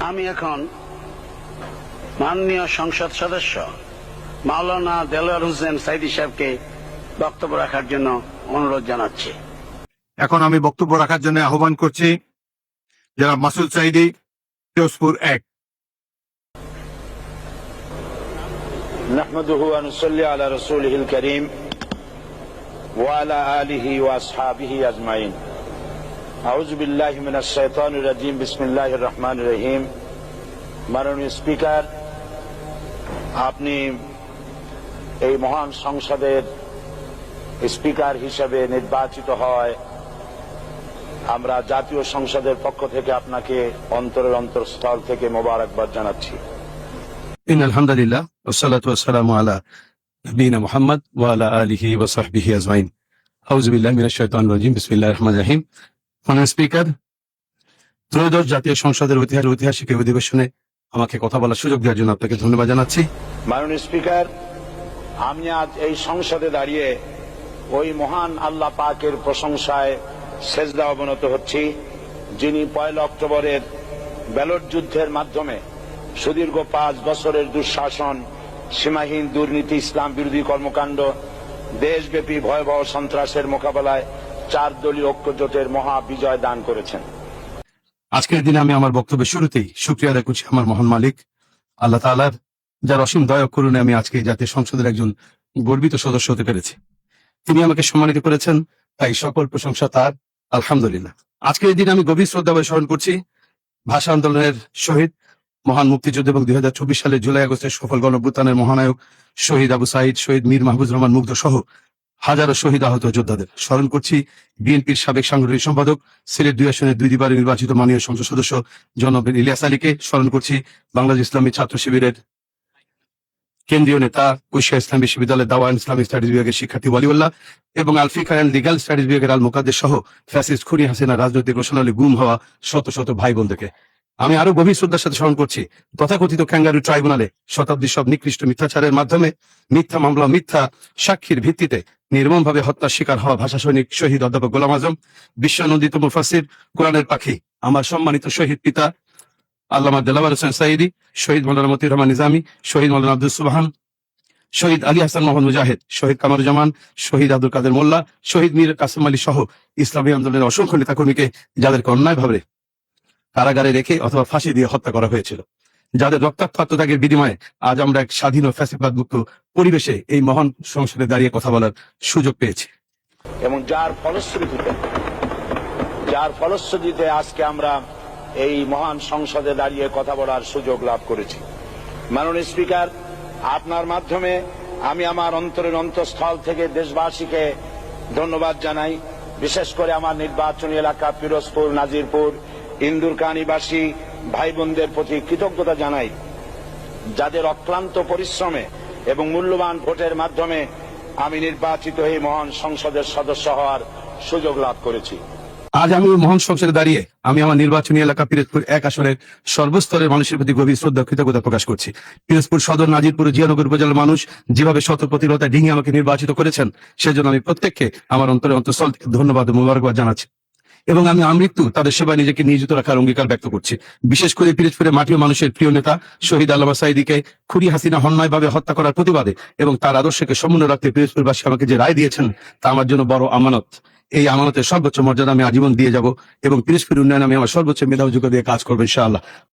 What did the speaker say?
আমি এখন মাননীয় সংসদ সদস্য মাওলানা দেলোয়ার হোসেন সাইদী সাহেবকে বক্তব্য রাখার জন্য অনুরোধ জানাচ্ছি। এখন আমি বক্তব্য রাখার জন্য আহ্বান করছি জনাব মাসুদ সাইদী, পিরোজপুর 1। نحمده ونصلي على رسوله الكريم وعلى آله وأصحابه أجمعين أعوذ بالله من الشيطان الرجيم بسم الله الرحمن الرحيم মাননীয় স্পিকার, আপনি এই মহান সংসদের স্পিকার হিসেবে নির্বাচিত হয় আমরা জাতীয় সংসদের পক্ষ থেকে আপনাকে অন্তরের অন্তঃস্থল থেকে মোবারকবাদ জানাচ্ছি। ইন্নাল হামদুলিল্লাহ ওয়াসসালাতু ওয়াসসালামু আলা নবিয়িনা মুহাম্মদ ওয়া আলা আলিহি ওয়া সাহবিহি আজমাইন। আউযু বিল্লাহি মিনাশ শাইতানির রাজিম। বিসমিল্লাহির রহমানির রহিম। মাননীয় স্পিকার, ত্রয়োদশ জাতীয় সংসদের ঐতিহাসিক অধিবেশনে আমাকে কথা বলার সুযোগ দেওয়ার জন্য আপনাকে ধন্যবাদ জানাচ্ছি। মাননীয় স্পিকার, আমি আজ এই সংসদে দাঁড়িয়ে ওই মহান আল্লাহ পাকের প্রশংসায় সেজদা অবনত হচ্ছি, যিনি 1 অক্টোবরের ব্যালট যুদ্ধের মাধ্যমে সুদীর্ঘ 5 বছরের দুঃশাসন, সীমাহীন দুর্নীতি, ইসলাম বিরোধী কর্মকাণ্ড, দেশব্যাপী ভয়াবহ সন্ত্রাসের মোকাবেলায় 4 দলীয় ঐক্যজোটের মহা বিজয় দান করেছেন। আজকের দিনে আমি আমার বক্তব্যের শুরুতেই শুকরিয়া আদায় করছি আমার মহান মালিক আল্লাহ তাআলার, যার অসীম দয়া করুণে আমি আজকে জাতীয় সংসদের একজন গর্বিত সদস্য হতে পেরেছি। তিনি আমাকে সম্মানিত করেছেন, তাই সকল প্রশংসা তার। আলহামদুলিল্লাহ। আজকের এই দিনে আমি গভীর শ্রদ্ধা স্মরণ করছি ভাষা আন্দোলনের শহীদ, মহান মুক্তিযুদ্ধ এবং 2024 সালের জুলাই আগস্টের সফল গণঅভ্যুত্থানের মহানায়ক শহীদ আবু সাইদ, শহীদ মীর মাহফুজুর রহমান মুগ্ধ সহ হাজারো শহীদ আহত যোদ্ধাদের স্মরণ করছি। বিএনপির সাবেক সাংগঠনিক সম্পাদক, সিলেট 2 আসনের 2 বারে নির্বাচিত মাননীয় সংসদ সদস্য জনাব ইলিয়াস আলীকে স্মরণ করছি। বাংলাদেশ ইসলামী ছাত্র শিবিরের কেন্দ্রীয় নেতা, কুষ্টিয়া ইসলাম বিশ্ববিদ্যালয়ের দাওয়া ইসলামিক স্টাডিজ বিভাগের শিক্ষার্থী ওয়ালিউল্লাহ এবং আলফিকা অ্যান্ড লিগাল স্টাডিজ বিভাগের আল মুকাদ্দেস সহ ফ্যাসিস্ট খুনি হাসিনা রাজনৈতিক রোশনালী গুম হওয়া শত শত ভাই বোনদেরকে আমি আরো গভীর শ্রদ্ধার সাথে স্মরণ করছি। তথাকথিত ক্যাঙ্গারু ট্রাইব্যুনালে শতাব্দীর সব নিকৃষ্ট মিথ্যাচারের মাধ্যমে মিথ্যা মামলা, মিথ্যা সাক্ষীর ভিত্তিতে নির্মমভাবে হত্যার শিকার হওয়া ভাষা সৈনিক শহীদ অধ্যাপক গোলাম আজম, বিশ্বনন্দিত মুফাসসির, কোরআনের পাখি, আমার সম্মানিত শহীদ পিতা আল্লামা দেলোয়ার হোসেন সাইদী, শহীদ মাওলানা মতিউর রহমান নিজামী, শহীদ মাওলানা আব্দুল সুবহান, শহীদ আলী হাসান মোহাম্মদ মুজাহিদ, শহীদ কামরুজ্জামান, শহীদ আব্দুল কাদের মোল্লা, শহীদ মীর কাসেম আলী সহ ইসলামী আন্দোলনের অসংখ্য নেতাকর্মীকে যাদেরকে অন্যায়ভাবে কারাগারে রেখে অথবা ফাঁসি দিয়ে হত্যা করা হয়েছিল, যাদের রক্তাক্ত আত্মত্যাগের বিনিময়ে আজ আমরা এক স্বাধীন ও ফ্যাসিবাদ মুক্ত পরিবেশে এই মহান সংসদে দাঁড়িয়ে কথা বলার সুযোগ পেয়েছি এবং যার ফলশ্রুতিতে আজকে আমরা এই মহান সংসদে দাঁড়িয়ে কথা বলার সুযোগ লাভ করেছি। মাননীয় স্পিকার, আপনার মাধ্যমে আমি আমার অন্তরের অন্তঃস্থল থেকে দেশবাসীকে ধন্যবাদ জানাই। বিশেষ করে আমার নির্বাচনী এলাকা পিরোজপুর, নাজিরপুর, ইন্দুরকানীবাসী ভাই বোনদের প্রতি কৃতজ্ঞতা জানাই, যাদের অক্লান্ত পরিশ্রমে এবং মূল্যবান ভোটের মাধ্যমে আমি নির্বাচিত এই মহান সংসদের সদস্য হওয়ার সুযোগ লাভ করেছি। আজ আমি মহান সংসদে দাঁড়িয়ে আমি আমার নির্বাচনী এলাকা পিরোজপুর 1 আসনের সর্বস্তরের মানুষের প্রতি গভীর শ্রদ্ধা কৃতজ্ঞতা প্রকাশ করছি। পিরোজপুর সদর, নাজিরপুর, জিয়ানগর উপজেলার মানুষ যেভাবে শত প্রতিরোধা ডিঙিয়ে আমাকে নির্বাচিত করেছেন, সেজন্য আমি প্রত্যেককে আমার অন্তরের অন্তঃস্থল থেকে ধন্যবাদ ও মোবারকবাদ জানাচ্ছি এবং আমি আমৃত্যু তাদের সেবায় নিজেকে নিয়োজিত রাখার অঙ্গীকার ব্যক্ত করছি। বিশেষ করে পিরোজপুরের মাটি ও মানুষের প্রিয় নেতা শহীদ আল্লামা সাইদীকে খুনি হাসিনা অন্যায়ভাবে হত্যা করার প্রতিবাদে এবং তার আদর্শকে সমুন্নত রাখতে পিরোজপুরবাসী আমাকে যে রায় দিয়েছেন তা আমার জন্য বড় আমানত। এই আমানতের সর্বোচ্চ মর্যাদা আমি আজীবন দিয়ে যাব এবং পিরোজপুর উন্নয়নে আমি আমার সর্বোচ্চ মেধা যোগ্য দিয়ে কাজ করবো ইনশাআল্লাহ।